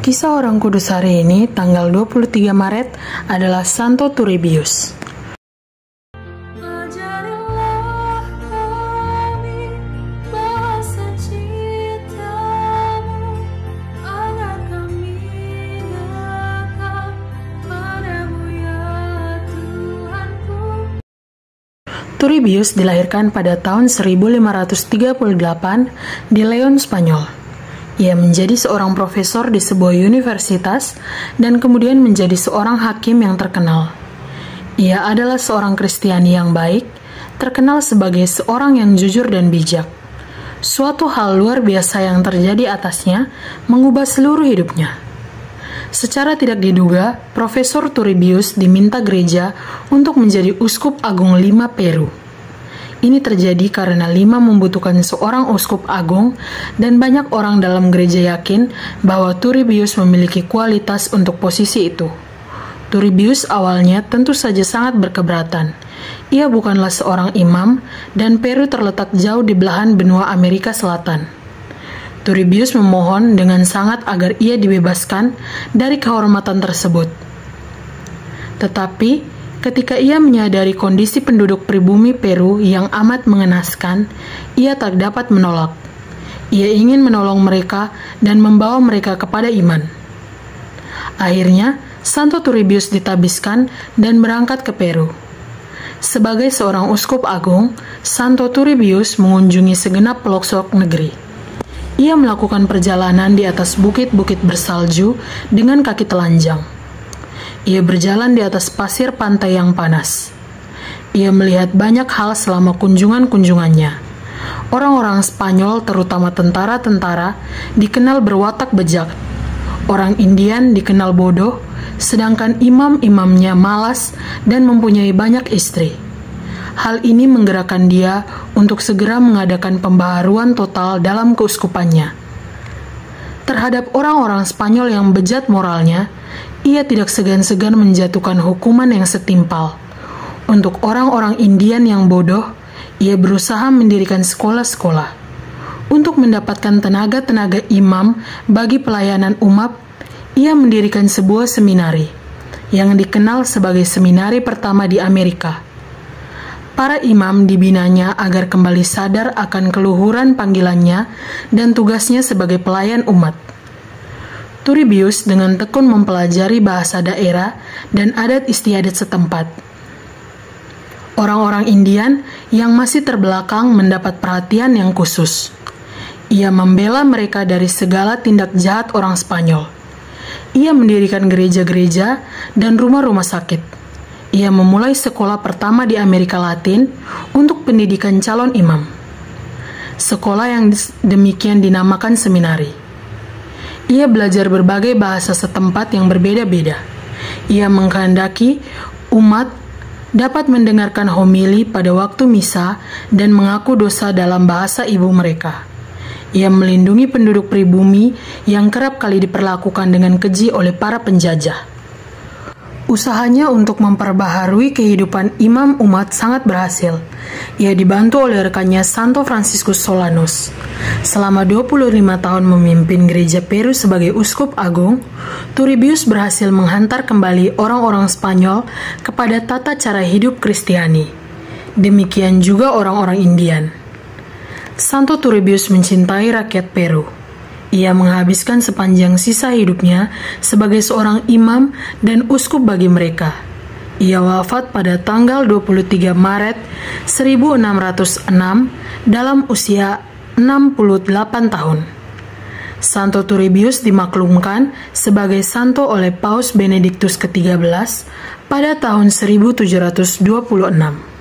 Kisah orang kudus hari ini, tanggal 23 Maret, adalah Santo Turribius. Turribius dilahirkan pada tahun 1538 di Leon, Spanyol. Ia menjadi seorang profesor di sebuah universitas dan kemudian menjadi seorang hakim yang terkenal. Ia adalah seorang Kristiani yang baik, terkenal sebagai seorang yang jujur dan bijak. Suatu hal luar biasa yang terjadi atasnya mengubah seluruh hidupnya. Secara tidak diduga, Profesor Turribius diminta gereja untuk menjadi uskup agung Lima, Peru. Ini terjadi karena Lima membutuhkan seorang uskup agung dan banyak orang dalam gereja yakin bahwa Turribius memiliki kualitas untuk posisi itu. Turribius awalnya tentu saja sangat berkeberatan. Ia bukanlah seorang imam dan Peru terletak jauh di belahan benua Amerika Selatan. Turribius memohon dengan sangat agar ia dibebaskan dari kehormatan tersebut. Tetapi, ketika ia menyadari kondisi penduduk pribumi Peru yang amat mengenaskan, ia tak dapat menolak. Ia ingin menolong mereka dan membawa mereka kepada iman. Akhirnya, Santo Turribius ditabiskan dan berangkat ke Peru. Sebagai seorang uskup agung, Santo Turribius mengunjungi segenap pelosok negeri. Ia melakukan perjalanan di atas bukit-bukit bersalju dengan kaki telanjang. Ia berjalan di atas pasir pantai yang panas. Ia melihat banyak hal selama kunjungan-kunjungannya. Orang-orang Spanyol, terutama tentara-tentara, dikenal berwatak bejat. Orang Indian dikenal bodoh, sedangkan imam-imamnya malas dan mempunyai banyak istri. Hal ini menggerakkan dia untuk segera mengadakan pembaharuan total dalam keuskupannya. Terhadap orang-orang Spanyol yang bejat moralnya, ia tidak segan-segan menjatuhkan hukuman yang setimpal. Untuk orang-orang Indian yang bodoh, ia berusaha mendirikan sekolah-sekolah. Untuk mendapatkan tenaga-tenaga imam bagi pelayanan umat, ia mendirikan sebuah seminari, yang dikenal sebagai seminari pertama di Amerika. Para imam dibinanya agar kembali sadar akan keluhuran panggilannya dan tugasnya sebagai pelayan umat. Turribius dengan tekun mempelajari bahasa daerah dan adat istiadat setempat. Orang-orang Indian yang masih terbelakang mendapat perhatian yang khusus. Ia membela mereka dari segala tindak jahat orang Spanyol. Ia mendirikan gereja-gereja dan rumah-rumah sakit. Ia memulai sekolah pertama di Amerika Latin untuk pendidikan calon imam. Sekolah yang demikian dinamakan seminari. Ia belajar berbagai bahasa setempat yang berbeda-beda. Ia mengkehendaki umat dapat mendengarkan homili pada waktu misa dan mengaku dosa dalam bahasa ibu mereka. Ia melindungi penduduk pribumi yang kerap kali diperlakukan dengan keji oleh para penjajah. Usahanya untuk memperbaharui kehidupan imam umat sangat berhasil. Ia dibantu oleh rekannya Santo Franciscus Solanus. Selama 25 tahun memimpin gereja Peru sebagai uskup agung, Turribius berhasil menghantar kembali orang-orang Spanyol kepada tata cara hidup Kristiani. Demikian juga orang-orang Indian. Santo Turribius mencintai rakyat Peru. Ia menghabiskan sepanjang sisa hidupnya sebagai seorang imam dan uskup bagi mereka. Ia wafat pada tanggal 23 Maret 1606 dalam usia 68 tahun. Santo Turribius dimaklumkan sebagai santo oleh Paus Benediktus ke-13 pada tahun 1726.